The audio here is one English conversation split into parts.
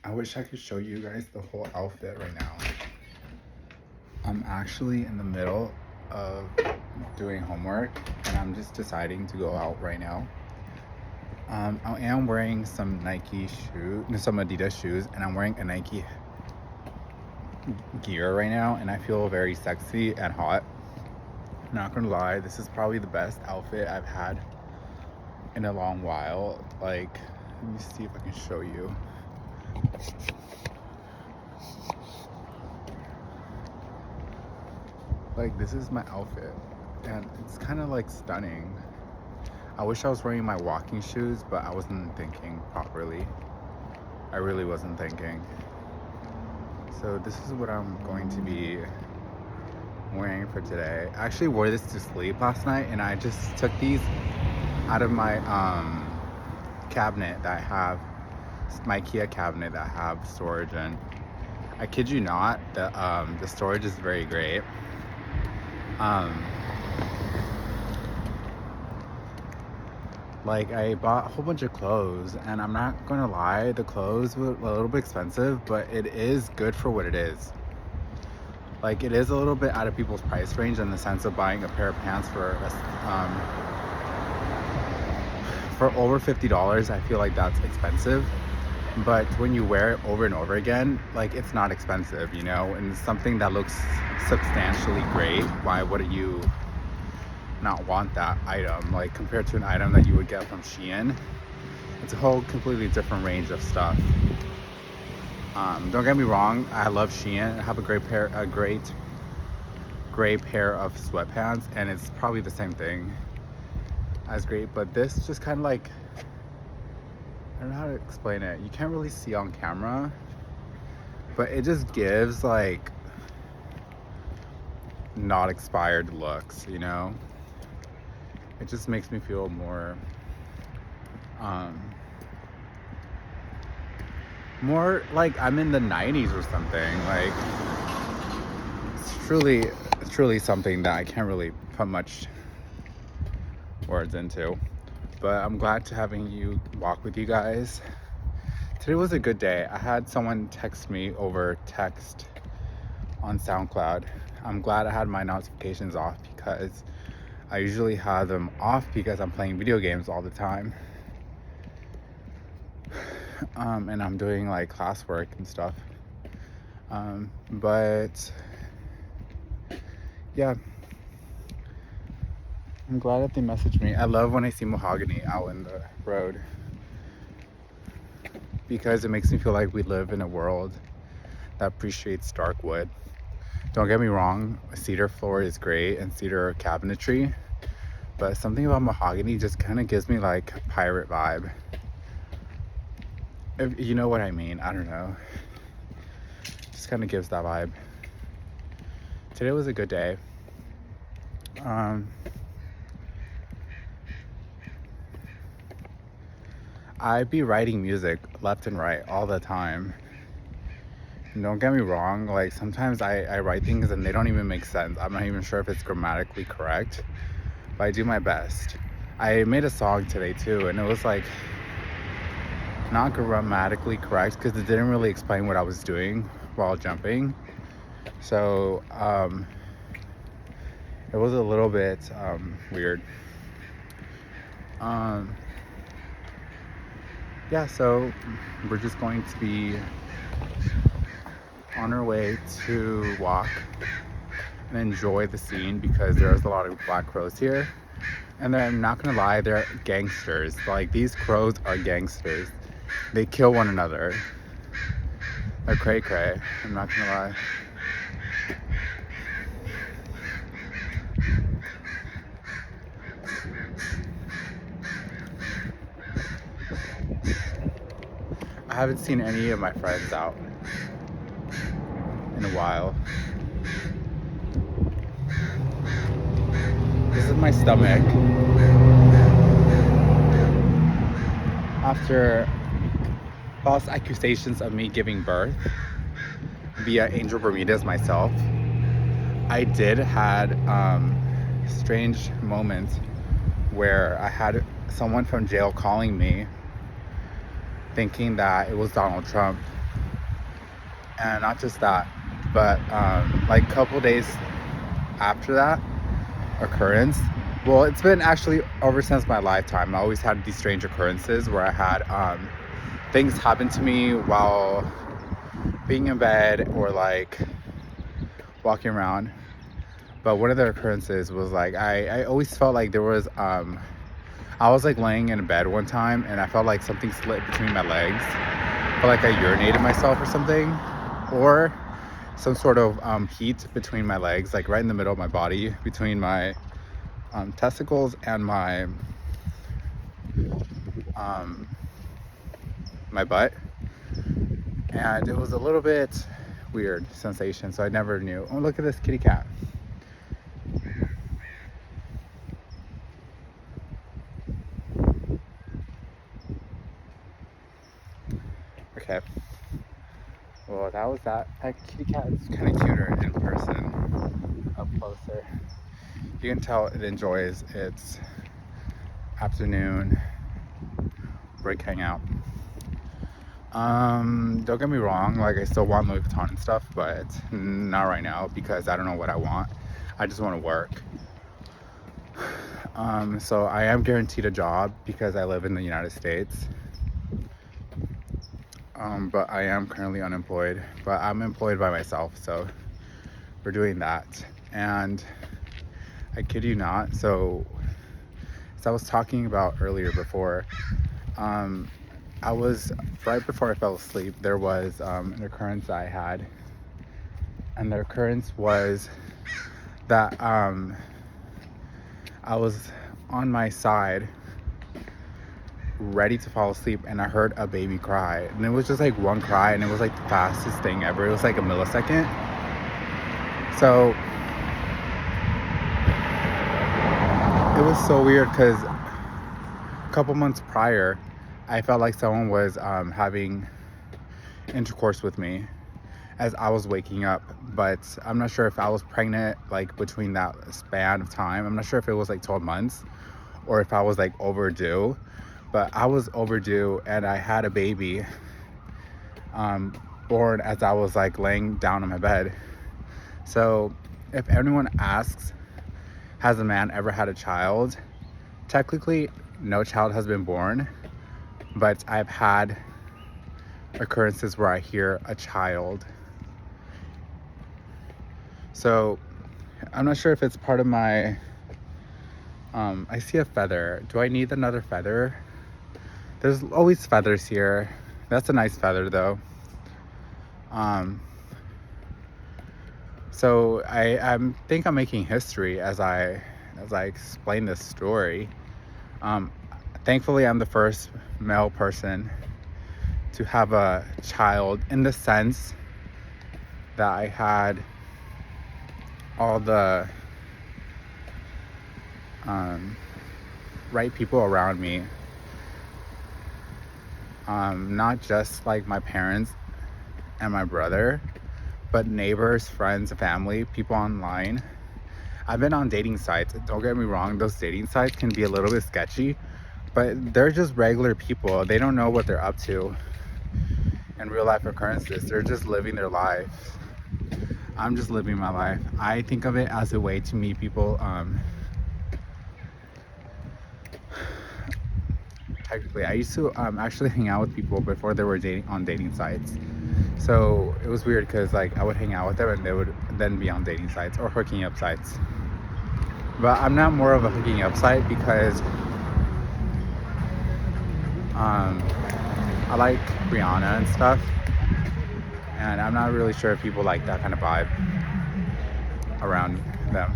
I wish I could show you guys the whole outfit right now. I'm actually in the middle of doing homework and I'm just deciding to go out right now. I am wearing some Nike shoes, some Adidas shoes, and I'm wearing a Nike gear right now, and I feel very sexy and hot. Not gonna lie, this is probably the best outfit I've had in a long while. Like, let me see if I can show you. Like, this is my outfit, and it's kind of like stunning. I wish I was wearing my walking shoes, but I wasn't thinking properly. I really wasn't thinking. So this is what I'm going to be wearing for today. I actually wore this to sleep last night, and I just took these out of my cabinet that I have, my IKEA cabinet that I have storage in. I kid you not, the storage is very great. Like, I bought a whole bunch of clothes, and I'm not gonna lie, the clothes were a little bit expensive, but it is good for what it is. Like, it is a little bit out of people's price range in the sense of buying a pair of pants for over $50. I feel like that's expensive, but when you wear it over and over again, like, it's not expensive, you know, and it's something that looks substantially great. Why would you not want that item? Like, compared to an item that you would get from Shein, it's a whole completely different range of stuff. Don't get me wrong, I love Shein. I have a great gray pair of sweatpants, and it's probably the same thing as great, but this just kind of like, I don't know how to explain it. You can't really see on camera, but it just gives like not expired looks, you know? It just makes me feel more more like I'm in the 90s or something. Like, it's truly something that I can't really put much words into. But I'm glad to having you walk with you guys. Today was a good day. I had someone text me over text on SoundCloud. I'm glad I had my notifications off because I usually have them off because I'm playing video games all the time. And I'm doing like classwork and stuff. But yeah, I'm glad that they messaged me. I love when I see mahogany out in the road because it makes me feel like we live in a world that appreciates dark wood. Don't get me wrong, cedar floor is great and cedar cabinetry, but something about mahogany just kind of gives me like a pirate vibe. If you know what I mean, I don't know. Just kind of gives that vibe. Today was a good day. I be writing music left and right all the time. And don't get me wrong, like sometimes I write things and they don't even make sense. I'm not even sure if it's grammatically correct, but I do my best. I made a song today too, and it was like not grammatically correct because it didn't really explain what I was doing while jumping. So it was a little bit weird. Yeah, so we're just going to be on our way to walk and enjoy the scene because there's a lot of black crows here. And I'm not gonna lie, they're gangsters. Like, these crows are gangsters. They kill one another. They're cray cray, I'm not gonna lie. I haven't seen any of my friends out in a while. This is my stomach. After false accusations of me giving birth via Angel Bermudez myself, I did had strange moments where I had someone from jail calling me thinking that it was Donald Trump. And not just that, but like a couple days after that occurrence, well, it's been actually over since my lifetime. I always had these strange occurrences where I had things happen to me while being in bed or like walking around. But one of the occurrences was like I always felt like there was I was like laying in bed one time and I felt like something slipped between my legs. I felt like I urinated myself or something, or some sort of heat between my legs, like right in the middle of my body, between my testicles and um, my butt. And it was a little bit weird sensation, so I never knew. Oh, look at this kitty cat. Okay, well, that was that. That kitty cat is kind of cuter in person, up closer. You can tell it enjoys its afternoon break hangout. Don't get me wrong, like I still want Louis Vuitton and stuff, but not right now because I don't know what I want. I just want to work. So I am guaranteed a job because I live in the United States. But I am currently unemployed, but I'm employed by myself, so we're doing that. And I kid you not, so as I was talking about earlier before, I was, right before I fell asleep, there was an occurrence I had. And the occurrence was that I was on my side, ready to fall asleep, and I heard a baby cry. And it was just like one cry, and it was like the fastest thing ever. It was like a millisecond. So it was so weird because a couple months prior, I felt like someone was having intercourse with me as I was waking up, but I'm not sure if I was pregnant like between that span of time. I'm not sure if it was like 12 months or if I was like overdue, but I was overdue and I had a baby born as I was like laying down on my bed. So if anyone asks, has a man ever had a child? Technically, no child has been born, but I've had occurrences where I hear a child. So I'm not sure if it's part of my I see a feather. Do I need another feather? There's always feathers here. That's a nice feather though. So I think I'm making history as I explain this story. Thankfully, I'm the first male person to have a child, in the sense that I had all the right people around me. Not just like my parents and my brother, but neighbors, friends, family, people online. I've been on dating sites. Don't get me wrong, those dating sites can be a little bit sketchy, but they're just regular people. They don't know what they're up to in real life occurrences. They're just living their lives. I'm just living my life. I think of it as a way to meet people. Technically, I used to actually hang out with people before they were dating on dating sites. So it was weird because like I would hang out with them and they would then be on dating sites or hooking up sites. But I'm not more of a hooking up site because I like Rihanna and stuff, and I'm not really sure if people like that kind of vibe around them.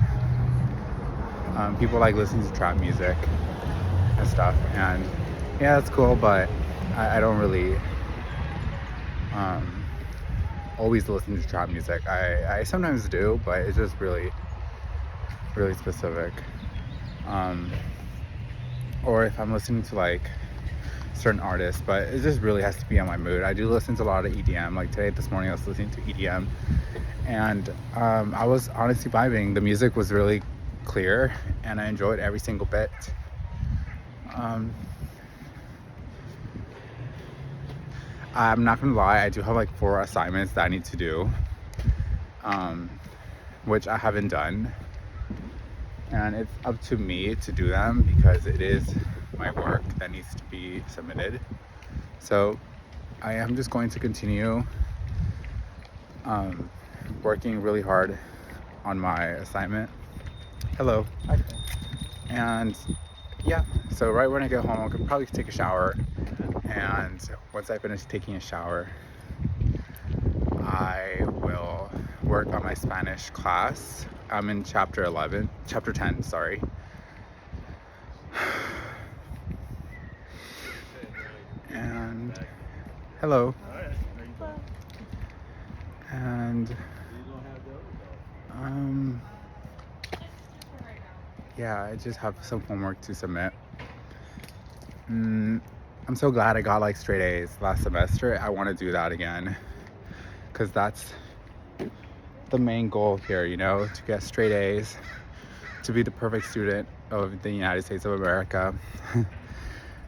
People like listening to trap music and stuff, and yeah, it's cool, but I don't really always listen to trap music. I sometimes do, but it's just really specific. Or if I'm listening to like certain artists, but it just really has to be on my mood. I do listen to a lot of EDM. Like this morning I was listening to EDM, and I was honestly vibing. The music was really clear and I enjoyed every single bit. I'm not gonna lie, I do have like 4 assignments that I need to do, which I haven't done, and it's up to me to do them because it is my work that needs to be submitted. So I am just going to continue working really hard on my assignment. Hello. And yeah, so right when I get home, I could probably take a shower, and once I finish taking a shower, I will work on my Spanish class. I'm in chapter 10, sorry. And hello. And yeah, I just have some homework to submit. I'm so glad I got like straight A's last semester. I want to do that again because that's the main goal here, you know, to get straight A's, to be the perfect student of the United States of America.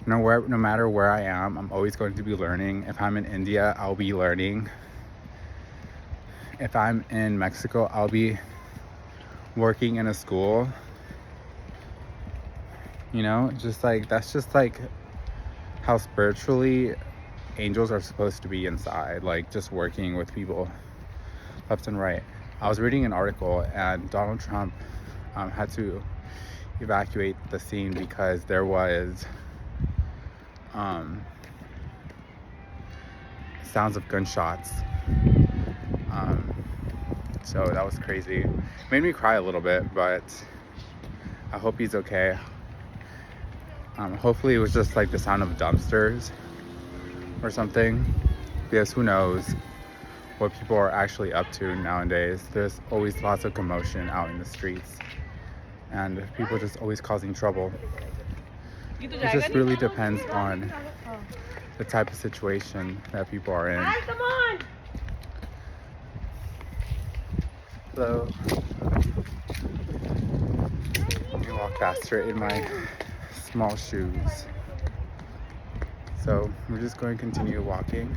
No matter where I am, I'm always going to be learning. If I'm in India, I'll be learning. If I'm in Mexico, I'll be working in a school. You know, just like, that's just like how spiritually angels are supposed to be inside, like just working with people left and right. I was reading an article, and Donald Trump had to evacuate the scene because there was sounds of gunshots. So that was crazy. Made me cry a little bit, but I hope he's okay. Hopefully it was just like the sound of dumpsters or something, because who knows what people are actually up to nowadays. There's always lots of commotion out in the streets, and people just always causing trouble. It just really depends on the type of situation that people are in. Come on. Hello. Let me walk faster in my small shoes. So we're just going to continue walking.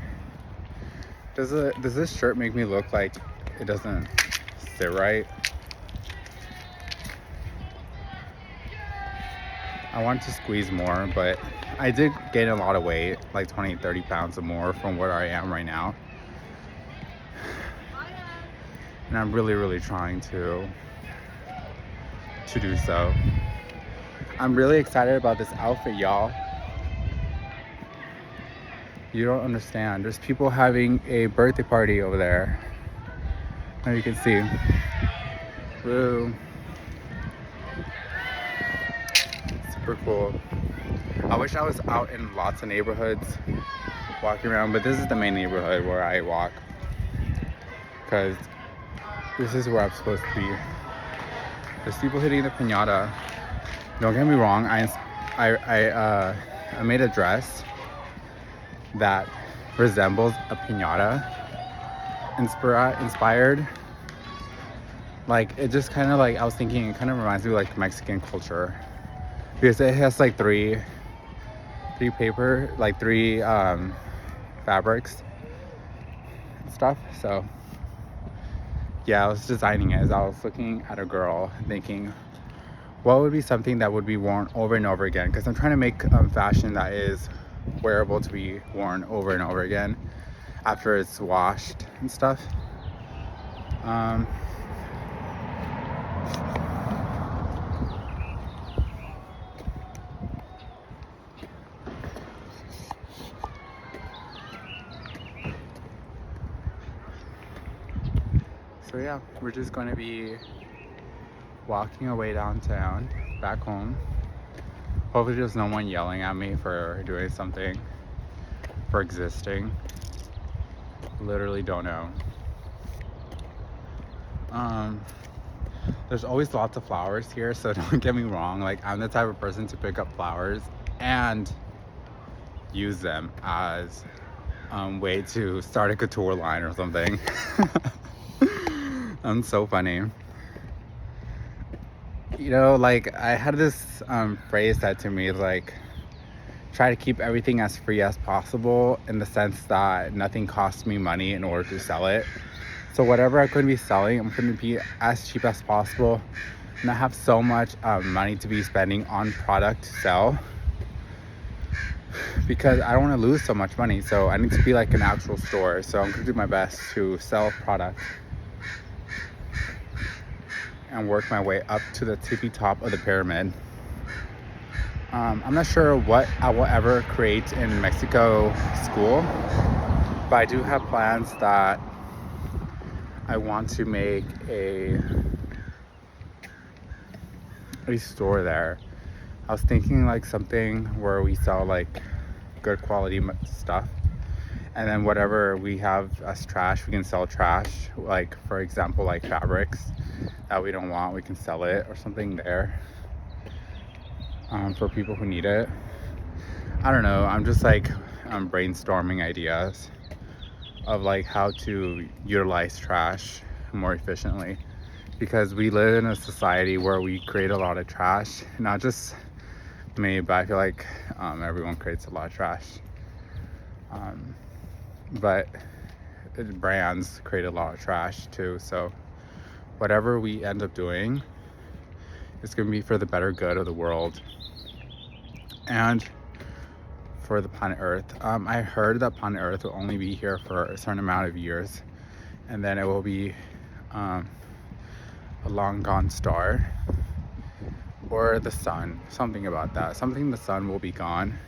Does this shirt make me look like it doesn't sit right? I want to squeeze more, but I did gain a lot of weight, like 20-30 pounds or more from where I am right now. And I'm really trying to do so. I'm really excited about this outfit, y'all. You don't understand. There's people having a birthday party over there. As you can see. Woo. Super cool. I wish I was out in lots of neighborhoods walking around, but this is the main neighborhood where I walk, because this is where I'm supposed to be. There's people hitting the piñata. Don't get me wrong, I made a dress that resembles a piñata inspired. Like, it just kind of like, I was thinking it kind of reminds me of like Mexican culture, because it has like three fabrics and stuff. So yeah, I was designing it as I was looking at a girl, thinking what would be something that would be worn over and over again, because I'm trying to make fashion that is wearable to be worn over and over again after it's washed and stuff. So yeah, we're just going to be walking away downtown, back home. Hopefully there's no one yelling at me for doing something, for existing. Literally don't know. There's always lots of flowers here, so don't get me wrong. Like, I'm the type of person to pick up flowers and use them as way to start a couture line or something. I'm so funny. You know, like, I had this phrase said to me, like, try to keep everything as free as possible, in the sense that nothing costs me money in order to sell it. So whatever I'm going to be selling, I'm going to be as cheap as possible, not have so much money to be spending on product to sell, because I don't want to lose so much money. So I need to be like an actual store. So I'm going to do my best to sell product and work my way up to the tippy top of the pyramid. I'm not sure what I will ever create in Mexico school, but I do have plans that I want to make a store there. I was thinking like something where we sell like good quality stuff, and then whatever we have as trash, we can sell trash. Like, for example, like fabrics that we don't want, we can sell it or something there, for people who need it. I don't know, I'm just like brainstorming ideas of like how to utilize trash more efficiently, because we live in a society where we create a lot of trash. Not just me, but I feel like everyone creates a lot of trash, but brands create a lot of trash too. So whatever we end up doing, it's going to be for the better good of the world and for the planet Earth. I heard that planet Earth will only be here for a certain amount of years, and then it will be a long gone star, or the sun, something about that. Something, the sun will be gone.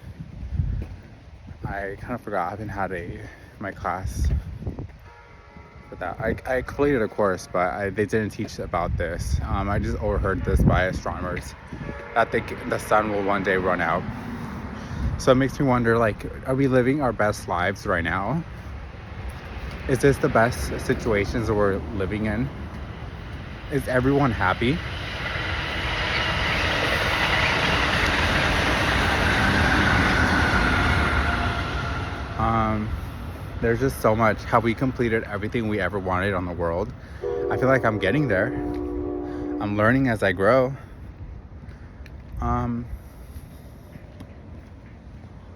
I kind of forgot. I haven't had my class for that. I completed a course, but they didn't teach about this. I just overheard this by astronomers, that the sun will one day run out. So it makes me wonder, like, are we living our best lives right now? Is this the best situations that we're living in? Is everyone happy? There's just so much. Have we completed everything we ever wanted on the world? I feel like I'm getting there. I'm learning as I grow.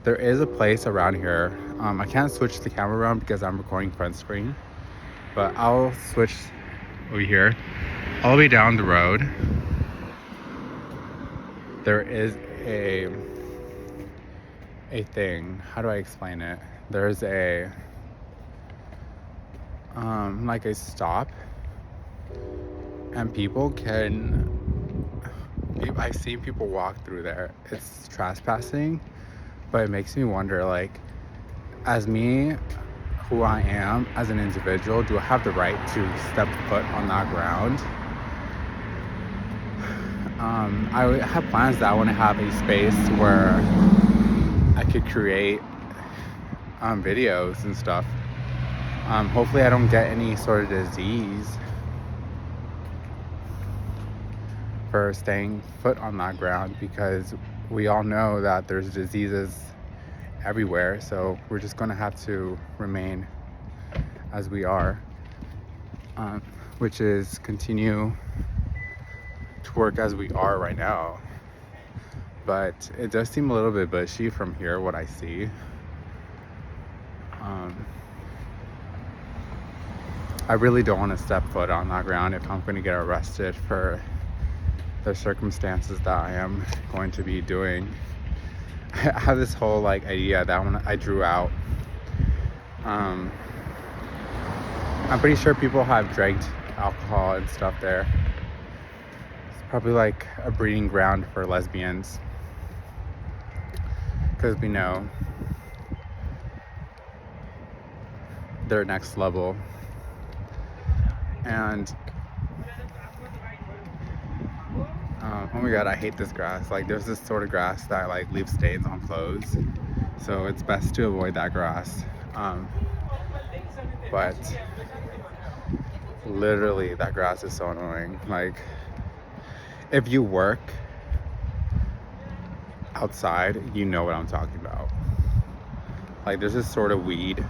There is a place around here. I can't switch the camera around because I'm recording front screen, but I'll switch over here. All the way down the road, there is a thing. How do I explain it? There's a like a stop, and I've seen people walk through there. It's trespassing, but it makes me wonder, like, as me, who I am as an individual, do I have the right to step foot on that ground? I have plans that I want to have a space where I could create videos and stuff. Hopefully I don't get any sort of disease for staying foot on that ground, because we all know that there's diseases everywhere. So we're just going to have to remain as we are, which is continue to work as we are right now. But it does seem a little bit bushy from here, what I see. I really don't want to step foot on that ground if I'm going to get arrested for the circumstances that I am going to be doing. I have this whole like idea that I drew out. I'm pretty sure people have drank alcohol and stuff there. It's probably like a breeding ground for lesbians, because we know they're next level. And oh my god, I hate this grass. Like, there's this sort of grass that like leaves stains on clothes, so it's best to avoid that grass. But literally, that grass is so annoying. Like, if you work outside, you know what I'm talking about. Like, there's this sort of weed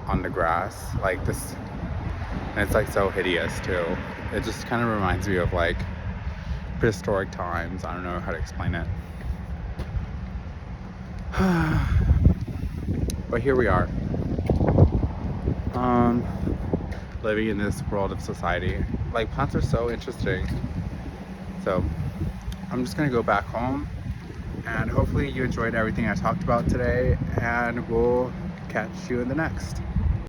on the grass, like this, and it's like so hideous too. It just kind of reminds me of like prehistoric times. I don't know how to explain it. But here we are, living in this world of society. Like, plants are so interesting. So I'm just gonna go back home, and hopefully you enjoyed everything I talked about today, and we'll catch you in the next.